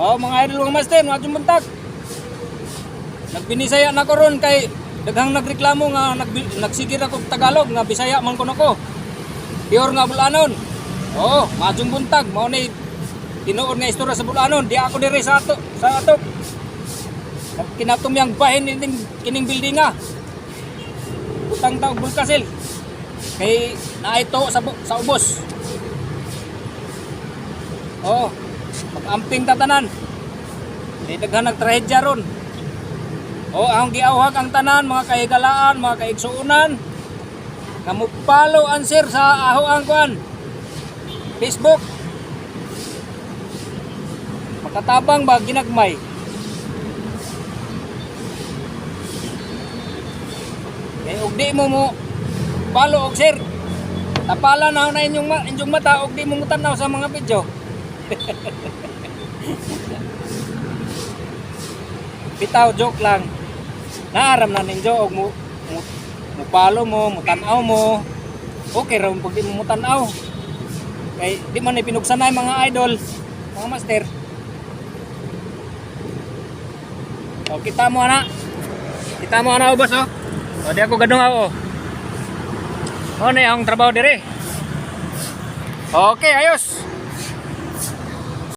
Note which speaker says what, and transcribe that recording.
Speaker 1: Oh, mga idol mga master, mga buntag. Nagbinisaya na ko ron kay daghang nagreklamo nga nagsigir ako Tagalog nga Bisaya man kuno ko. Pure nga Bulanon. Oh, mga buntag, mao ni tinuod nga istorya sa Bulanon. Di ako diri sa ato, kinatumyang bahin kining building nga. Utang taog Bulkasil. Kay naito sa ubos. Oh, mag-amping tatanan. Di daghan nagtrahedya ron. Oh, ang giawhag ang tanan, mga kahigalaan, mga kaigsuunan. Nga mupalo answer sa aho ang kuan. Facebook. Makatabang ba ginagmay. Kay ug di mo palo og sir. Tapalan na na inyong mata og di mo tanaw sa mga video. Bitaw joke lang. Naaram na ninyo og mo palo mo, mo tanaw mo. Okay ra pag di mo tanaw. Kay di man ni pinugsanay mga idol, mga master. O kita mo ana. Kita mo ana ubos oh. O di ako gadong ako. O na ang trabaho dire. Okay, ayos.